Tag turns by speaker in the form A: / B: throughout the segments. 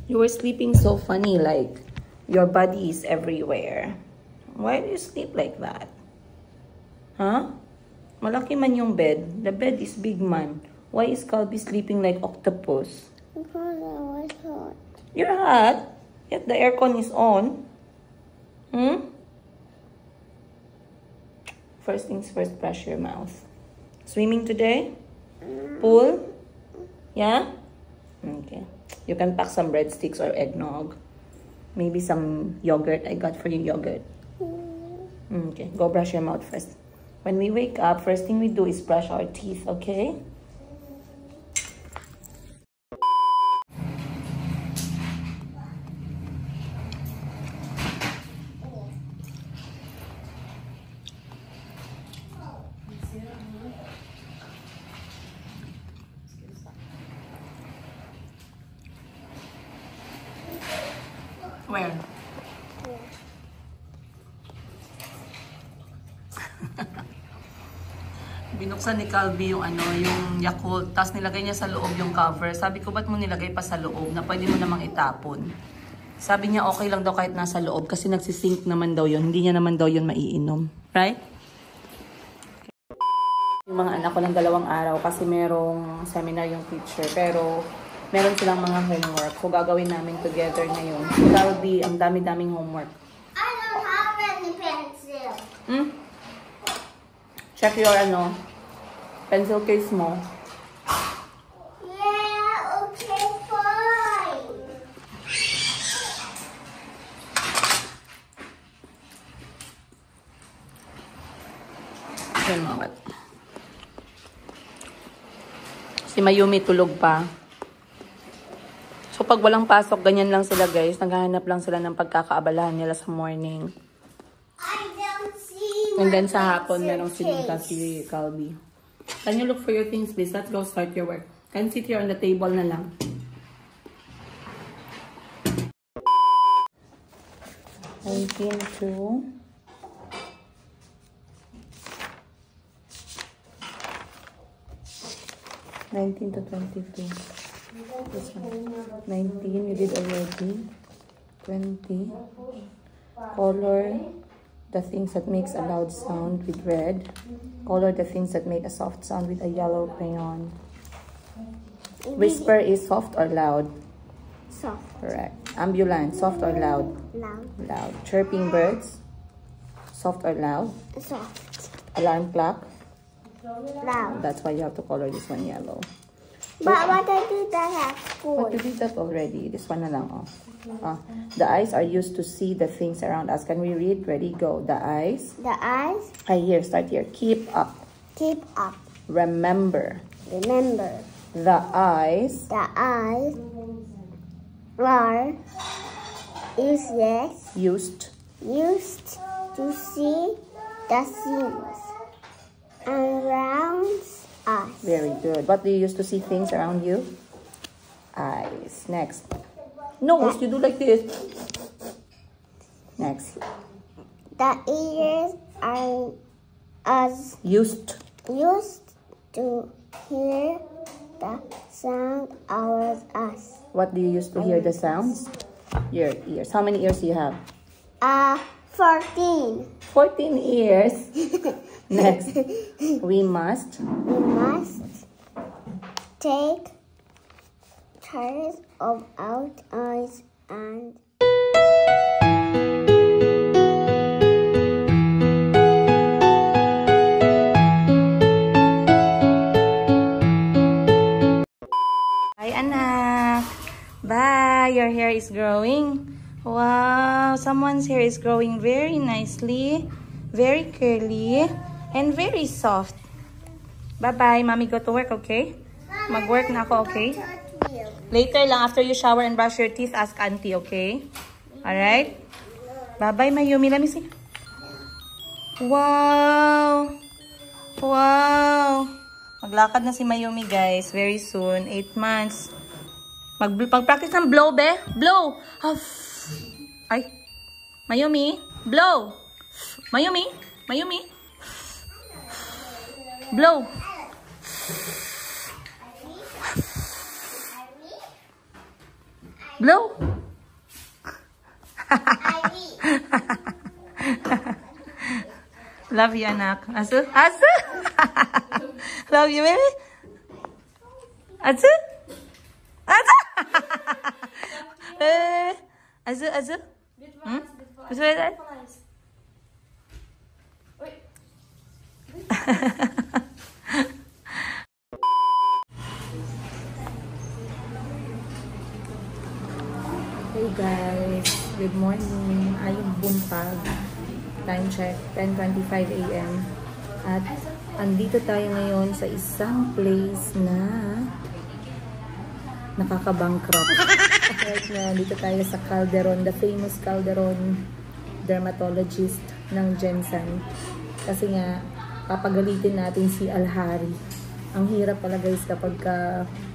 A: You were sleeping so funny, like your body is everywhere. Why do you sleep like that? Huh? Malaki man yung bed. The bed is big man. Why is Calby sleeping like octopus?
B: Because I was hot.
A: You're hot? Yet the aircon is on. First things first, brush your mouth. Swimming today? Pool? Yeah? Okay. You can pack some breadsticks or eggnog. Maybe some yogurt. I got for you yogurt. Okay, go brush your mouth first. When we wake up, first thing we do is brush our teeth, okay? Where? Binuksan ni Calby yung yung Yakult, tapos nilagay niya sa loob yung cover. Sabi ko, ba't mo nilagay pa sa loob na pwede mo namang itapon? Sabi niya, okay lang daw kahit nasa loob kasi nagsisink naman daw yun. Hindi niya naman daw yun maiinom. Right? Yung mga anak ko ng 2 araw kasi merong seminar yung teacher. Pero meron silang mga homework. So gagawin namin together ngayon. So Calby, ang dami-daming homework.
B: I don't have any pencil.
A: Check your pencil case mo.
B: Yeah, okay, fine.
A: Yan mga bat. Si Mayumi tulog pa. So pag walang pasok, ganyan lang sila guys. Naghahanap lang sila ng pagkakaabalahan nila sa morning.
B: I don't see.
A: And then sa hapon, merong sinuka si Calby. Can you look for your things, please? Let's go start your work. Can you sit here on the table na lang? $19 to $22. This one. 19, you did already. 20. Color the things that makes a loud sound with red. Color the things that make a soft sound with a yellow crayon. Whisper is soft or loud?
B: Soft.
A: Correct. Ambulance, soft or loud?
B: Loud.
A: Loud. Chirping birds, soft or loud?
B: Soft.
A: Alarm clock?
B: Loud.
A: That's why you have to color this one yellow.
B: But what I did that at school.
A: But you did that already. This one na lang, oh. The eyes are used to see the things around us. Can we read? Ready, go. The eyes.
B: The eyes.
A: Here, start here. Keep up.
B: Keep up.
A: Remember.
B: Remember.
A: The eyes.
B: The eyes are useless.
A: Used.
B: Used to see the things around us.
A: Very good. What do you use to see things around you? Eyes. Next. Nose. You do like this. Next.
B: The ears are us
A: Used.
B: to hear the sound around us.
A: What do you use to hear the sounds? Your ears. How many ears do you have?
B: 14.
A: 14 ears. Next. We must
B: take care of our eyes and
A: Hi, anak. Bye. Your hair is growing. Wow, someone's hair is growing very nicely, very curly, and very soft. Bye-bye. Mommy, go to work, okay? Mag-work na ako, okay? Later lang, after you shower and brush your teeth, ask auntie, okay? Alright? Bye-bye, Mayumi. Let me see. Wow! Wow! Maglakad na si Mayumi, guys. Very soon. 8 months. Mag-practice ng blow, be? Blow! Ay. Mayumi. Blow. Mayumi. Mayumi. Blow. Blow. Love you, anak. Asu? Asu? Love you, baby? Asu? Asu? Asu, Asu? Hmm? Gusto mo yan? Hey guys, good morning. Ayong buntag. Time check, 10:25 a.m. At andito tayo ngayon sa isang place na nakaka-bankrupt. Right now, dito tayo sa Calderon, the famous Calderon dermatologist ng Jensen. Kasi nga, papagalitin natin si Alhari. Ang hirap pala guys kapag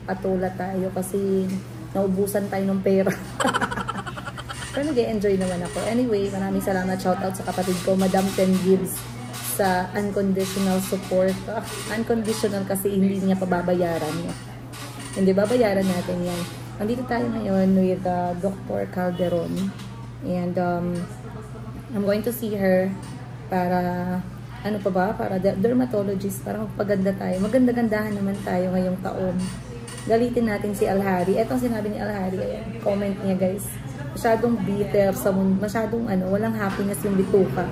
A: patula tayo kasi naubusan tayo ng pera. Pero nag-enjoy naman ako. Anyway, maraming salamat. Shoutout sa kapatid ko, Madam Ten Gibbs, sa unconditional support. Unconditional kasi hindi niya pababayaran. Hindi, babayaran natin yan. Nandito tayo ngayon with Dr. Calderon. And I'm going to see her para, ano pa ba? Para dermatologist. Para magpaganda tayo. Maganda-gandahan naman tayo ngayong taon. Galitin natin si Alhari. Etong sinabi ni Alhari. Ayan, comment niya guys. Masyadong bitter sa mundo, masyadong walang happiness yung bituka.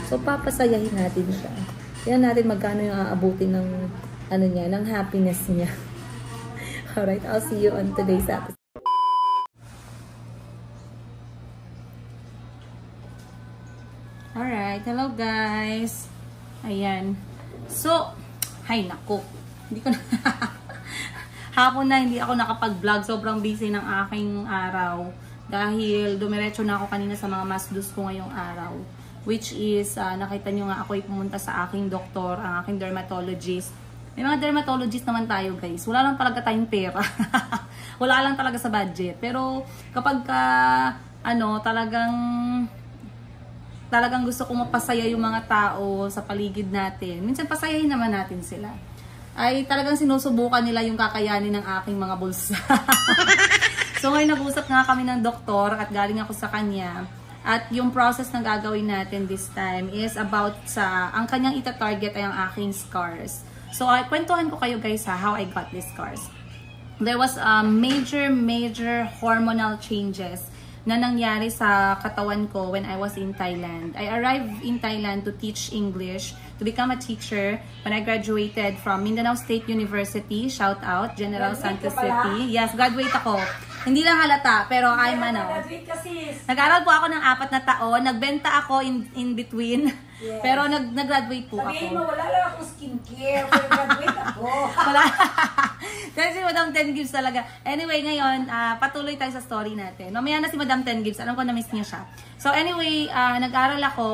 A: So papasayahin natin siya. Tingnan natin magkano yung aabutin ng niya, ng happiness niya. Alright, I'll see you on today's episode. Alright, hello guys. Ayan. So, hay nako. Hindi ko na hapon na hindi ako nakapag-vlog. Sobrang busy ng aking araw. Dahil dumiretso na ako kanina sa mga masdos ko ngayong araw. Which is, nakita nyo nga ako'y pumunta sa aking doktor, ang aking dermatologist. May mga dermatologist naman tayo guys. Wala lang talaga tayong pera. Wala lang talaga sa budget. Pero kapag talagang gusto kong mapasaya yung mga tao sa paligid natin. Minsan pasayahin naman natin sila. Ay talagang sinusubukan nila yung kakayanin ng aking mga bulsa. So ngayon nag-usap nga kami ng doktor at galing ako sa kanya. At yung process na gagawin natin this time is about ang kanyang ita-target ay ang aking scars. So kwentuhan ko kayo guys how I got these scars. There was major hormonal changes na nangyari sa katawan ko when I was in Thailand. I arrived in Thailand to teach English, to become a teacher. When I graduated from Mindanao State University, shout out, General Santos City. Yes, graduate ako. Hindi lang halata, pero I'm nag-aral po ako ng 4 na taon. Nagbenta ako in between. Yes. Pero nag-graduate po ako.
C: Sabihin mo, wala lang akong skincare. Pero graduate ako.
A: Wala. Kasi si Madam Ten Gibbs talaga. Anyway, ngayon, patuloy tayo sa story natin. Mamaya na si Madam Ten Gibbs. Alam ko na-miss niya siya. So anyway, nag-aral ako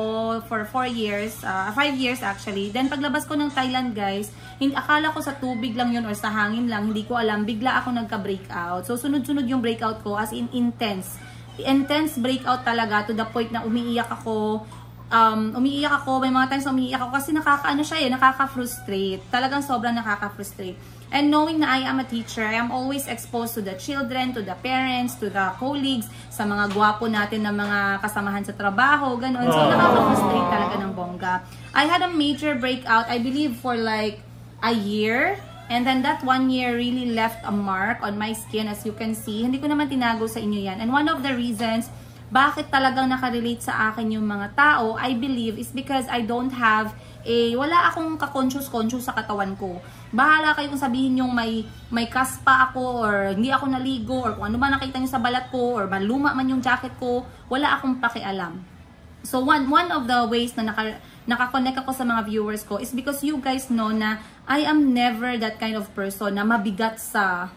A: for 4 years. 5 years actually. Then paglabas ko ng Thailand guys, akala ko sa tubig lang yun or sa hangin lang. Hindi ko alam. Bigla ako nagka-breakout. So sunod-sunod yung breakout ko as in intense. Intense breakout talaga to the point na umiiyak ako. May mga times na umiiyak ako kasi nakaka-frustrate. Talagang sobrang nakaka-frustrate. And knowing na I am a teacher, I am always exposed to the children, to the parents, to the colleagues, sa mga gwapo natin na mga kasamahan sa trabaho, gano'n. So nakaka-frustrate talaga ng bongga. I had a major breakout, I believe for like a year. And then that 1 year really left a mark on my skin, as you can see. Hindi ko naman tinago sa inyo yan. And one of the reasons bakit talagang nakarelate sa akin yung mga tao, I believe, is because I don't have wala akong ka-conscious sa katawan ko. Bahala kayo kung sabihin yung may kaspa ako, or hindi ako naligo, or kung ano man nakita nyo sa balat ko, or maluma man yung jacket ko, wala akong pakialam. So one of the ways na nakakonect ako sa mga viewers ko is because you guys know na I am never that kind of person na mabigat sa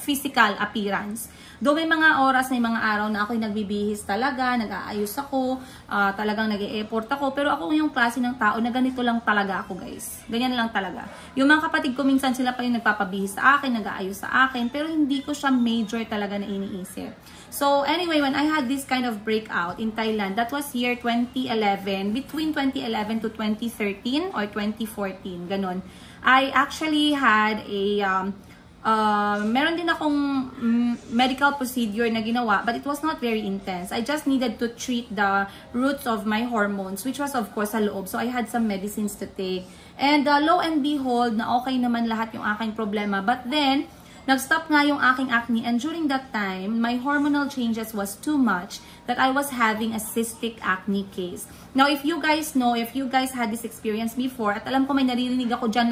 A: physical appearance. Though may mga oras, may mga araw na ako'y nagbibihis talaga, nag-aayos ako, talagang nag-e-effort ako. Pero ako yung klase ng tao na ganito lang talaga ako guys. Ganyan lang talaga. Yung mga kapatid ko minsan sila pa yung nagpapabihis sa akin, nag-aayos sa akin. Pero hindi ko siya major talaga na iniisip. So anyway, when I had this kind of breakout in Thailand, that was year 2011, between 2011 to 2013 or 2014, ganon. I actually had meron din akong medical procedure na ginawa, but it was not very intense. I just needed to treat the roots of my hormones, which was of course sa loob. So I had some medicines to take. And lo and behold, na okay naman lahat yung aking problema. But then, nag-stop nga yung aking acne, and during that time, my hormonal changes was too much that I was having a cystic acne case. Now, if you guys know, if you guys had this experience before, at alam ko may naririnig ako dyan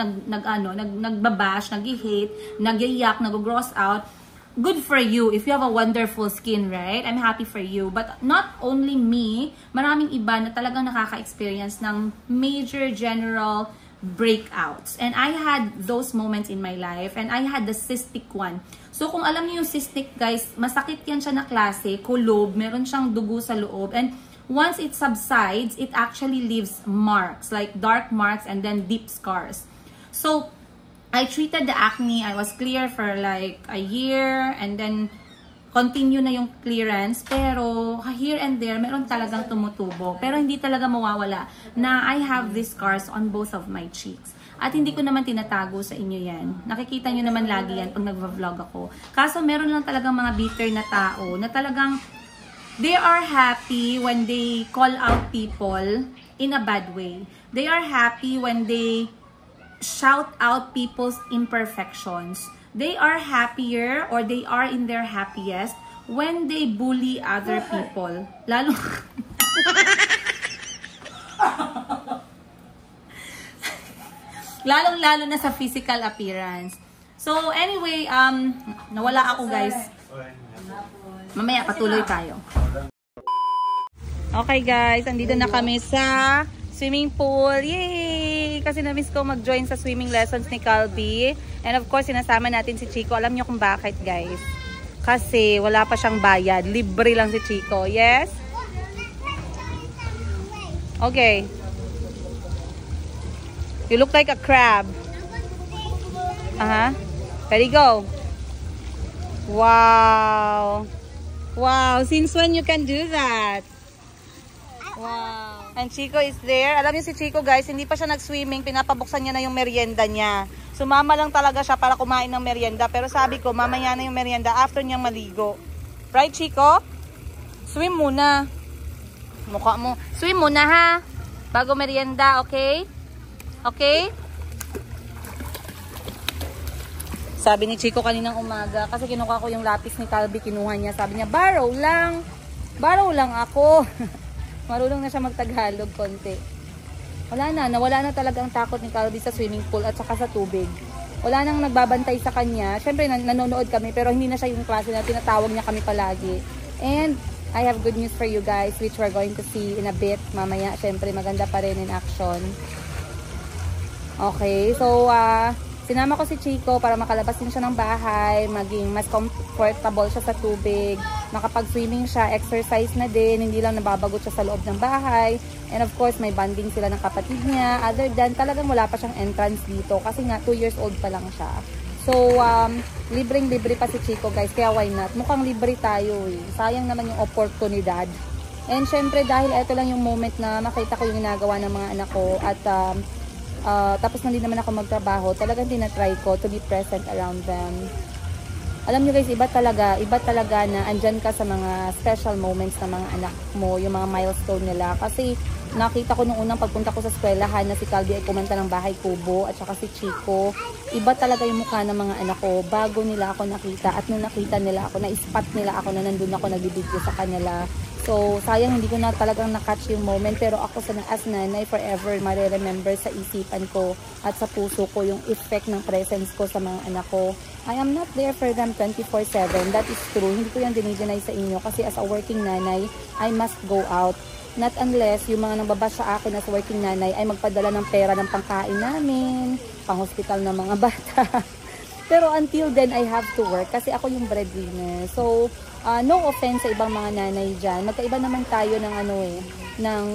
A: nagbabash, nag-hate, nag-iyak, nag-gross out, good for you if you have a wonderful skin, right? I'm happy for you. But not only me, maraming iba na talagang nakaka-experience ng major general breakouts. And I had those moments in my life, and I had the cystic one. So kung alam niyo yung cystic, guys, masakit yan siya na klase, kulob, meron siyang dugo sa loob, and once it subsides, it actually leaves marks, like dark marks and then deep scars. So I treated the acne. I was clear for like a year, and then continue na yung clearance, pero here and there, meron talagang tumutubo. Pero hindi talaga mawawala na I have these scars on both of my cheeks. At hindi ko naman tinatago sa inyo yan. Nakikita nyo naman lagi yan pag nagva-vlog ako. Kaso meron lang talagang mga bitter na tao na talagang they are happy when they call out people in a bad way. They are happy when they shout out people's imperfections. They are happier, or they are in their happiest when they bully other people. Lalong-lalo na sa physical appearance. So anyway, nawala ako, guys. Mamaya patuloy tayo. Okay guys, andito na kami sa swimming pool. Yay! Kasi na-miss ko mag-join sa swimming lessons ni Calby. And of course, sinasama natin si Chico. Alam niyo kung bakit, guys? Kasi wala pa siyang bayad. Libre lang si Chico. Yes? Okay. You look like a crab. Ready, go. Wow. Wow. Since when you can do that? Wow. And Chico is there. Alam niyo si Chico, guys, hindi pa siya nag-swimming. Pinapabuksan niya na yung merienda niya. Sumama lang talaga siya para kumain ng merienda. Pero sabi ko, mamaya na yung merienda after niyang maligo. Right, Chico? Swim muna. Mukha mo. Swim muna, ha? Bago merienda, okay? Okay? Sabi ni Chico kaninang umaga, kasi kinuha ko yung lapis ni Calby, kinuha niya. Sabi niya, borrow lang. Borrow lang ako. Marunong na siya mag-Tagalog konti. Wala na, nawala na talaga ang takot ni Calby sa swimming pool at saka sa tubig. Wala nang nagbabantay sa kanya. Siyempre, nanonood kami, pero hindi na siya yung klase na tinatawag niya kami palagi. And I have good news for you guys, which we're going to see in a bit. Mamaya, siyempre, maganda pa rin in action. Okay, so, sinama ko si Chico para makalabas din siya ng bahay, maging mas comfortable siya sa tubig, makapag-swimming siya, exercise na din, hindi lang nababagot siya sa loob ng bahay. And of course, may bonding sila ng kapatid niya. Other than, talagang wala pa siyang entrance dito kasi nga 2 years old pa lang siya. So, libreng-libre pa si Chico, guys, kaya why not? Mukhang libre tayo eh. Sayang naman yung oportunidad. And syempre, dahil ito lang yung moment na makita ko yung ginagawa ng mga anak ko at tapos na din naman ako magtrabaho, talagang tinatry ko to be present around them. Alam nyo guys, iba talaga na andyan ka sa mga special moments ng mga anak mo, yung mga milestone nila. Kasi nakita ko nung unang pagpunta ko sa eskwelahan na si Calby ay kumanta ng Bahay Kubo at saka si Chico. Iba talaga yung mukha ng mga anak ko bago nila ako nakita. At nung nakita nila ako, na-spot nila ako na nandun ako nagbibideo sa kanila. So, sayang hindi ko na talagang na-catch yung moment. Pero ako as nanay, forever mariremember sa isipan ko at sa puso ko yung effect ng presence ko sa mga anak ko. I am not there for them 24/7. That is true. Hindi ko yan dinideny sa inyo. Kasi as a working nanay, I must go out. Not unless yung mga nagbabash sa akin as working nanay ay magpadala ng pera ng pangkain namin, pang-hospital ng mga bata. Pero until then, I have to work kasi ako yung breadwinner. So, no offense sa ibang mga nanay dyan. Magkaiba naman tayo ng ng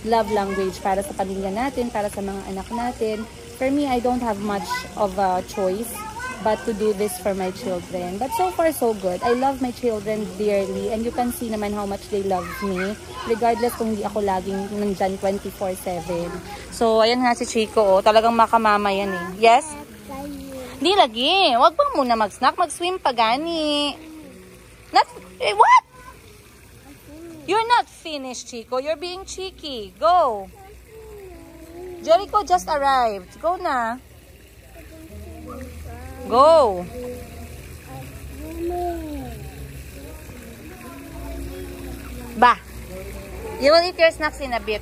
A: love language para sa pamilya natin, para sa mga anak natin. For me, I don't have much of a choice but to do this for my children. But so far, so good. I love my children dearly and you can see naman how much they love me regardless kung hindi ako laging nandyan 24/7. So, ayan nga si Chico. Talagang makamama yan eh. Yes? Di lagi. Wag ba muna mag-snack? Mag-swim pa gani. Not, what? You're not finished, Chico. You're being cheeky. Go. Jericho just arrived. Go na. Go. Bah. You will eat your snacks in a bit.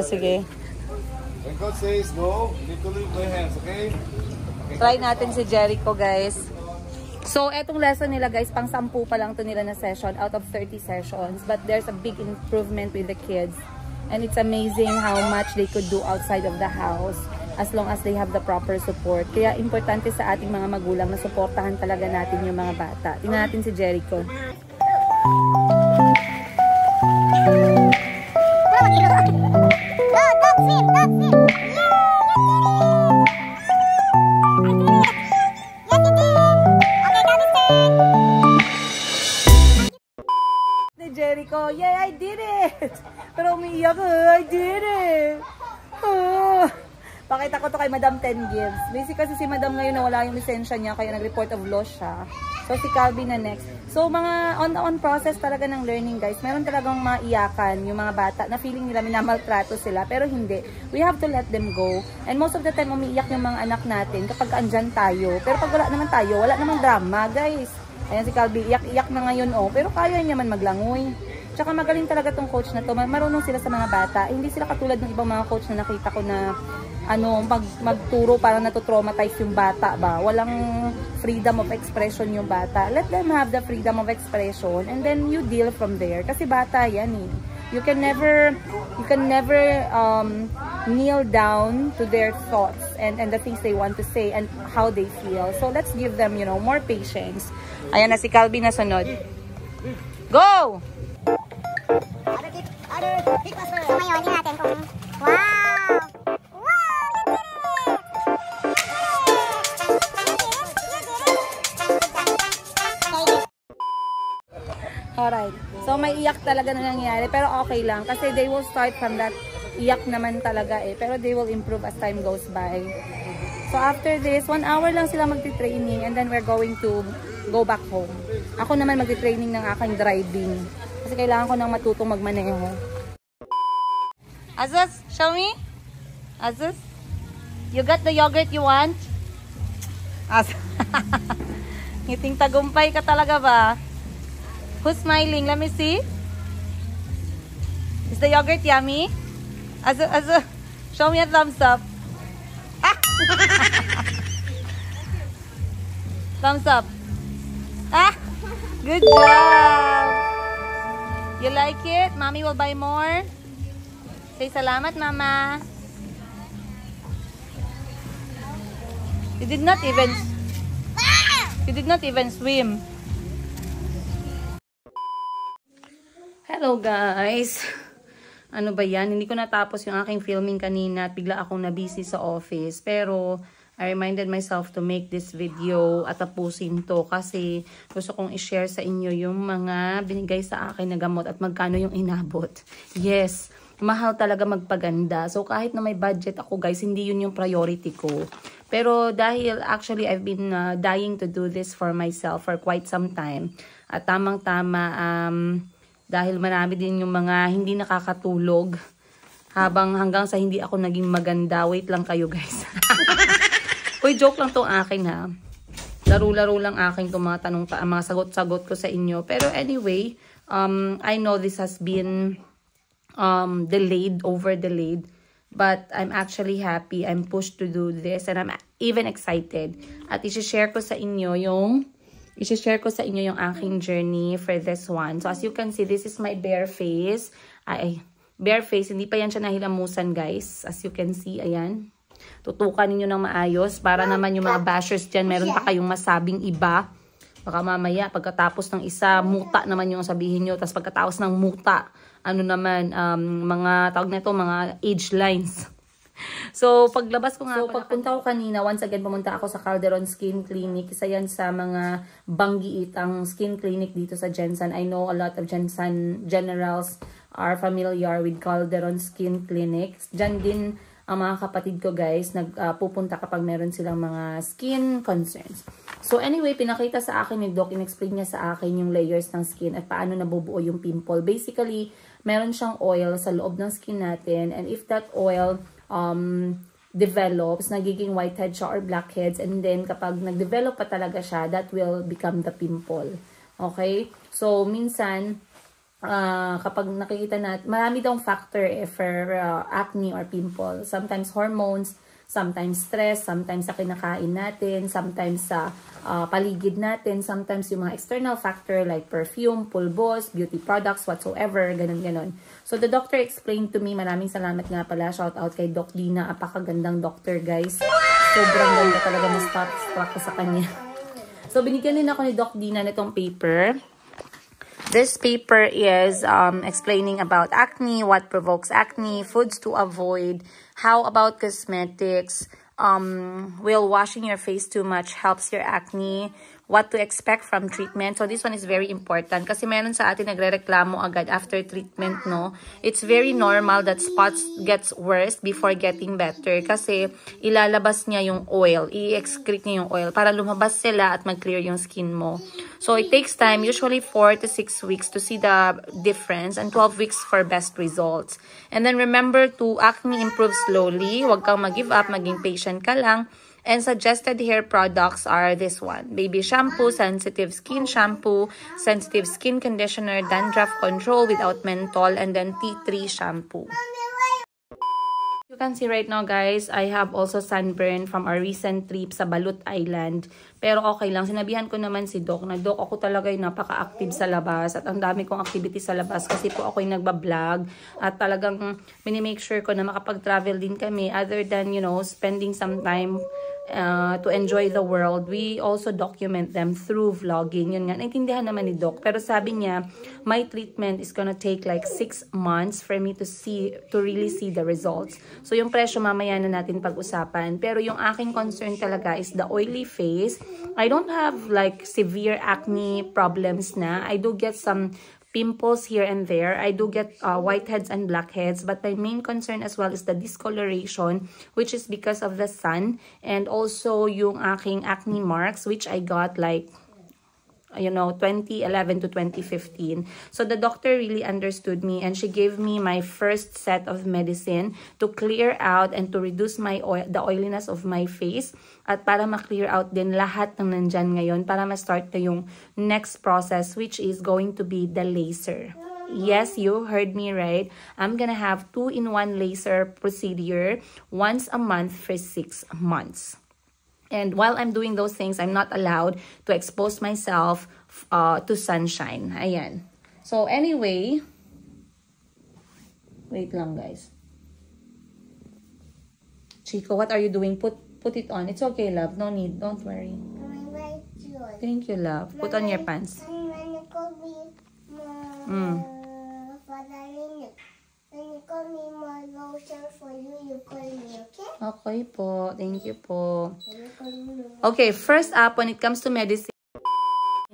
A: Sige.
D: When God says go, you need to leave my hands, okay?
A: Try natin si Jericho, guys. So, etong lesson nila, guys, pang 10 pa lang to nila na session out of 30 sessions. But there's a big improvement with the kids. And it's amazing how much they could do outside of the house as long as they have the proper support. Kaya importante sa ating mga magulang na suportahan talaga natin yung mga bata. Tingnan natin si Jericho. Jericho, yeah, I did it! Pero umiiyak, I did it! Oh. Pakita ko to kay Madam 10 Gives. Basic kasi si Madam ngayon nawala yung lisensya niya, kaya nag-report of loss siya. So si Calvin na next. So mga on-the-on process talaga ng learning, guys. Meron talagang maiyakan yung mga bata na feeling nila minamaltrato sila, pero hindi. We have to let them go. And most of the time umiiyak yung mga anak natin kapag andyan tayo. Pero pag wala naman tayo, wala namang drama, guys. Ayan si Calvin, iyak-iyak na ngayon, oh. Pero kaya niya man maglangoy. Tsaka magaling talaga tong coach na to. Marunong sila sa mga bata. Hindi sila katulad ng ibang mga coach na nakita ko na magturo para natutraumatize yung bata ba. Walang freedom of expression yung bata. Let them have the freedom of expression and then you deal from there. Kasi bata yan eh. You can never kneel down to their thoughts and the things they want to say and how they feel. So let's give them, you know, more patience. Ayan na si Calvin na sunod. Go!
B: So ngayon, hindi natin kung wow!
A: Alright. So may iyak talaga na nangyayari pero okay lang kasi they will start from that iyak naman talaga eh. Pero they will improve as time goes by. So after this, 1 hour lang sila magti-training and then we're going to go back home. Ako naman magti-training ng aking driving. Kasi kailangan ko nang matutong magmaneho. Azus, show me. Azus, you got the yogurt you want? Ngiting tagumpay ka talaga ba? Who's smiling? Let me see. Is the yogurt yummy? Azus, show me a thumbs up. Thumbs up. Good job. You like it? Mommy will buy more. Say salamat, Mama. You did not even swim. Hello guys. Ano ba yan? Hindi ko natapos yung aking filming kanina at bigla akong na-busy sa office. Pero, I reminded myself to make this video at tapusin to kasi gusto kong i-share sa inyo yung mga binigay sa akin na gamot at magkano yung inabot. Yes, mahal talaga magpaganda. So, kahit na may budget ako guys, hindi yun yung priority ko. Pero dahil actually I've been dying to do this for myself for quite some time. At tamang-tama, dahil marami din yung mga hindi nakakatulog hanggang sa hindi ako naging maganda. Wait lang kayo guys. Uy, joke lang tong akin ha. Laro-laro lang akin itong mga tanong, mga sagot-sagot ko sa inyo. Pero anyway, I know this has been delayed. But I'm actually happy. I'm pushed to do this. And I'm even excited. At i-share ko sa inyo yung aking journey for this one. So as you can see, this is my bare face. Bare face. Hindi pa yan siya nahilamusan guys. As you can see, ayan. Tutukan ninyo ng maayos para naman yung mga bashers dyan, meron pa kayong masabing iba. Baka mamaya, pagkatapos ng isa, muta naman yung sabihin nyo. Tapos pagkatapos ng muta, ano naman, mga tawag na ito, mga age lines. So, paglabas ko nga, pagpunta ko kanina, once again, pumunta ako sa Calderon Skin Clinic. Isa yan sa mga banggiitang skin clinic dito sa Jensen. I know a lot of Jensen generals are familiar with Calderon Skin Clinic. Diyan din ang mga kapatid ko guys, nagpupunta kapag meron silang mga skin concerns. So anyway, pinakita sa akin ni Doc, in-explain niya sa akin yung layers ng skin at paano nabubuo yung pimple. Basically, meron siyang oil sa loob ng skin natin, and if that oil develops, nagiging whitehead siya or blackheads, and then kapag nag-develop pa talaga siya, that will become the pimple. Okay? So minsan, kapag nakikita natin, marami daw factor for acne or pimple. Sometimes hormones, sometimes stress, sometimes sa kinakain natin, sometimes sa paligid natin, sometimes yung mga external factor like perfume, pulbos, beauty products, whatsoever, ganun-ganon. So the doctor explained to me, maraming salamat nga pala, shout out kay Doc Dina, apakagandang doctor guys. Sobrang ganda talaga, na-struck ko sa kanya. So binigyan din ako ni Doc Dina nitong paper. This paper is explaining about acne, what provokes acne, foods to avoid, how about cosmetics, will washing your face too much helps your acne, what to expect from treatment. So this one is very important kasi meron sa atin nagrereklamo agad after treatment, no? It's very normal that spots gets worse before getting better kasi ilalabas niya yung oil, i-excrete niya yung oil para lumabas sila at mag-clear yung skin mo. So it takes time, usually 4 to 6 weeks to see the difference and 12 weeks for best results. And then remember to acne improve slowly. Huwag kang mag-give up, maging patient ka lang. And suggested hair products are this one. Baby shampoo, sensitive skin shampoo, sensitive skin conditioner, dandruff control without menthol, and then tea tree shampoo. You can see right now guys, I have also sunburn from our recent trip sa Balut Island. Pero okay lang, sinabihan ko naman si Doc na, Doc, ako talaga yung napaka-active sa labas at ang dami kong activity sa labas kasi po ako yung nagbablog at talagang minimake sure ko na makapag-travel din kami other than, you know, spending some time to enjoy the world. We also document them through vlogging. Yun nga, naintindihan naman ni Doc. Pero sabi niya, my treatment is gonna take like 6 months for me to really see the results. So yung presyo mamaya na natin pag-usapan. Pero yung aking concern talaga is the oily face. I don't have like severe acne problems na. I do get some pimples here and there. I do get whiteheads and blackheads, but my main concern as well is the discoloration, which is because of the sun, and also yung aking acne marks, which I got like, you know, 2011 to 2015. So the doctor really understood me and she gave me my first set of medicine to clear out and to reduce my the oiliness of my face at para ma-clear out din lahat ng nandyan ngayon para ma-start na yung next process, which is going to be the laser. Yes, you heard me right. I'm gonna have 2-in-1 laser procedure once a month for 6 months. And while I'm doing those things, I'm not allowed to expose myself to sunshine. Ayan. So anyway, wait lang guys. Chico, what are you doing? Put it on. It's okay, love. No need. Don't worry. Thank you, love. Put on your pants.
B: emotional for you, you call me, okay?
A: Okay po. Thank you po.
B: You call me.
A: Okay, first up, when it comes to medicine,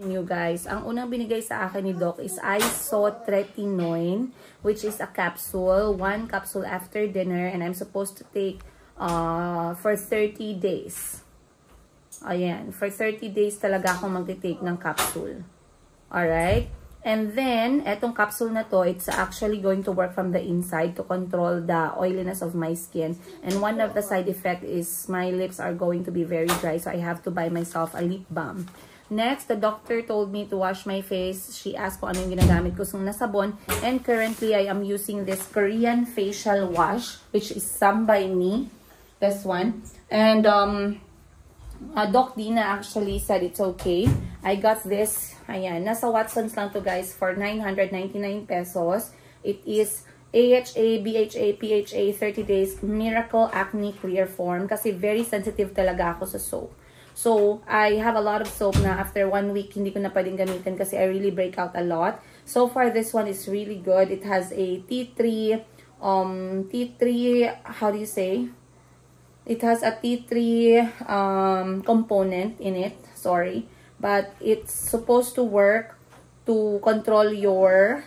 A: you guys, ang unang binigay sa akin ni Doc is isotretinoin, which is a capsule. 1 capsule after dinner, and I'm supposed to take for 30 days. Ayan, for 30 days talaga akong mag-take ng capsule. Alright? And then, etong capsule na to, it's actually going to work from the inside to control the oiliness of my skin. And one of the side effects is my lips are going to be very dry, so I have to buy myself a lip balm. Next, the doctor told me to wash my face. She asked ko ano yung ginagamit ko na sabon. And currently, I am using this Korean facial wash, which is Some by Me. This one. And, Doc Dina actually said it's okay. I got this, ayan, nasa Watsons lang to guys for 999 pesos. It is AHA, BHA, PHA 30 days Miracle Acne Clear Form kasi very sensitive talaga ako sa soap. So, I have a lot of soap na after 1 week hindi ko na pwedeng gamitin kasi I really break out a lot. So far, this one is really good. It has a T3, how do you say? It has a T3 component in it, sorry. But it's supposed to work to control your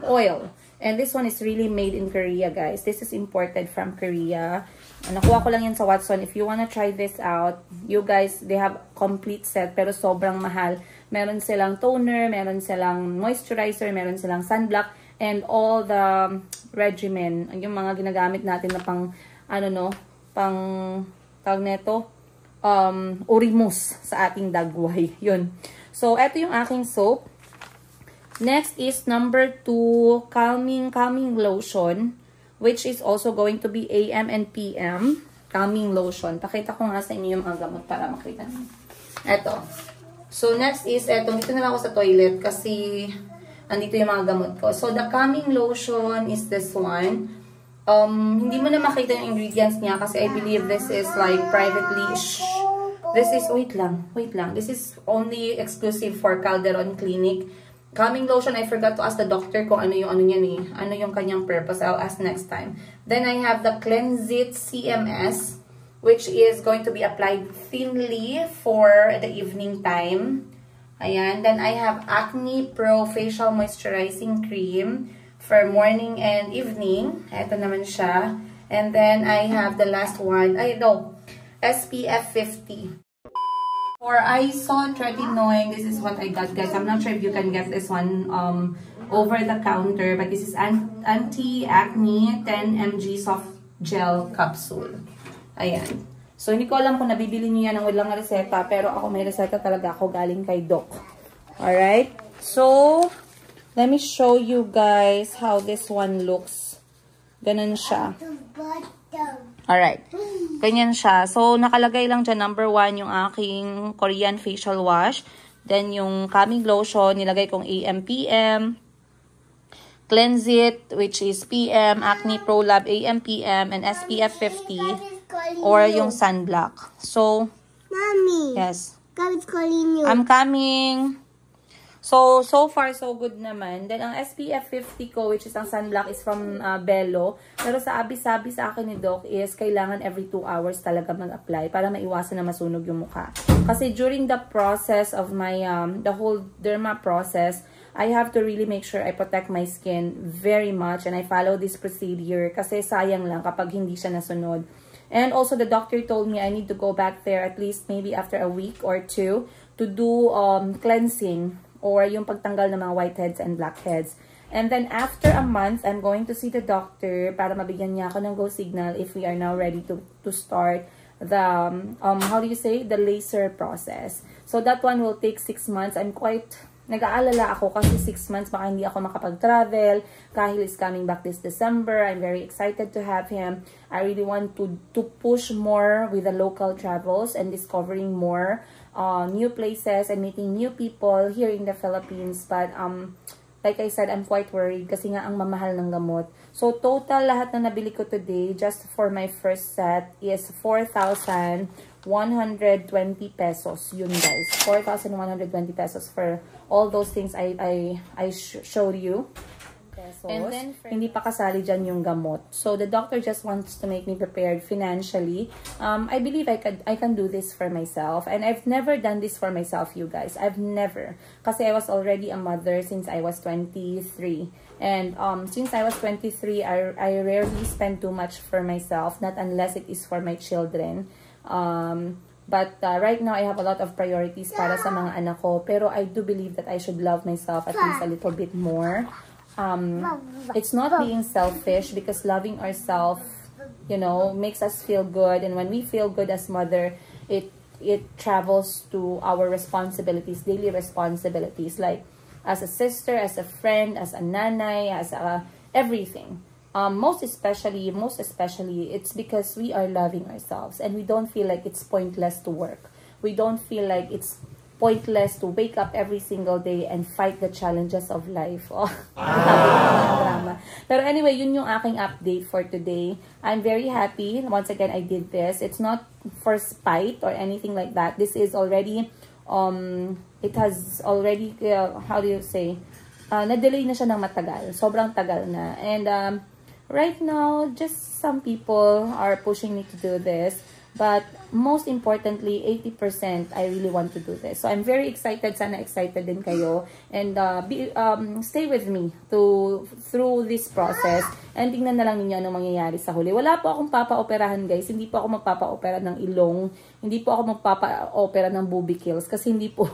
A: oil. And this one is really made in Korea, guys. This is imported from Korea. Nakuha ko lang yan sa Watson. If you wanna try this out, you guys, they have complete set pero sobrang mahal. Meron silang toner, meron silang moisturizer, meron silang sunblock, and all the regimen, yung mga ginagamit natin na pang, pang tawag neto, Orimus sa ating dagway. Yun. So, eto yung aking soap. Next is number 2, calming lotion, which is also going to be AM and PM. Calming lotion. Pakita ko nga sa inyo yung mga gamot para makita niyo. Eto. So, next is eto. Dito na lang ako sa toilet kasi andito yung mga gamot ko. So, the calming lotion is this one. Hindi mo na makita yung ingredients niya kasi I believe this is like privately, this is, wait lang, this is only exclusive for Calderon Clinic. Calming lotion, I forgot to ask the doctor kung ano yung ano yung kanyang purpose. I'll ask next time. Then I have the Cleanse It CMS, which is going to be applied thinly for the evening time. Ayan. Then I have Acne Pro Facial Moisturizing Cream for morning and evening. Ito naman siya. And then, I have the last one. SPF 50. For isotretinoin, this is what I got, guys. I'm not sure if you can get this one over the counter. But this is anti-acne 10 mg soft gel capsule. Ayan. So, hindi ko alam kung nabibili niyo yan ng walang reseta. Pero ako may reseta talaga ako galing kay Doc. Alright? So, let me show you guys how this one looks. Ganun siya. Alright. Ganyan siya. So, nakalagay lang dyan, number 1, yung aking Korean facial wash. Then, yung calming lotion, nilagay kong AM, PM. Cleanse It, which is PM, Acne Pro Lab, AM, PM, and SPF 50. Or yung sunblock. So,
B: Mommy.
A: yes.
B: God is calling you.
A: I'm coming. So far, so good naman. Then, ang SPF 50 ko, which is ang sunblock, is from Bello. Pero sa sabi sa akin ni Doc is, kailangan every 2 hours talaga mag-apply para maiwasan na masunog yung mukha. Kasi during the process of my, the whole derma process, I have to really make sure I protect my skin very much. And I follow this procedure kasi sayang lang kapag hindi siya nasunod. And also, the doctor told me I need to go back there at least maybe after a week or 2 to do cleansing. Or yung pagtanggal ng mga whiteheads and blackheads. And then after a month, I'm going to see the doctor para mabigyan niya ako ng go signal if we are now ready to start the, how do you say, the laser process. So that one will take 6 months. I'm quite, nag-aalala ako kasi 6 months baka hindi ako makapag-travel. Kahil is coming back this December. I'm very excited to have him. I really want to push more with the local travels and discovering more new places and meeting new people here in the Philippines. But like I said, I'm quite worried kasi nga ang mamahal ng gamot. So total lahat na nabili ko today just for my first set is 4,120 pesos. Yun guys, 4,120 pesos for all those things I showed you. pesos. And then, hindi pa kasali dyan yung gamot. So, the doctor just wants to make me prepared financially. I believe I can do this for myself. And I've never done this for myself, you guys. I've never. Kasi I was already a mother since I was 23. And since I was 23, I rarely spend too much for myself, not unless it is for my children. But right now, I have a lot of priorities para sa mga anak ko. Pero I do believe that I should love myself at least a little bit more. It's not being selfish, because loving ourselves, you know, makes us feel good. And when we feel good as mother, it travels to our responsibilities, daily responsibilities, like as a sister, as a friend, as a nanay, as a everything. Most especially, it's because we are loving ourselves and we don't feel like it's pointless to work. We don't feel like it's pointless to wake up every single day and fight the challenges of life. Oh, drama. Pero anyway, yun yung aking update for today. I'm very happy. Once again, I did this. It's not for spite or anything like that. This is already, it has already, how do you say, na-delay na siya ng matagal. Sobrang tagal na. And, right now, just some people are pushing me to do this. But most importantly, 80% I really want to do this. So I'm very excited. Sana excited din kayo. And stay with me through this process. And tingnan na lang ninyo anong mangyayari sa huli. Wala po akong papa-operahan, guys. Hindi po ako magpapa-opera ng ilong. Hindi po ako magpapa-opera ng booby kills. Kasi hindi ko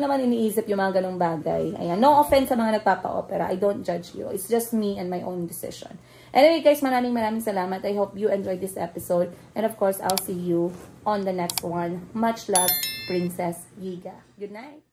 A: naman iniisip yung mga ganong bagay. Ayan. No offense sa mga nagpapa-opera. I don't judge you. It's just me and my own decision. Anyway, guys, maraming salamat. I hope you enjoyed this episode. And of course, I'll see you on the next one. Much love, Princess Giga. Good night.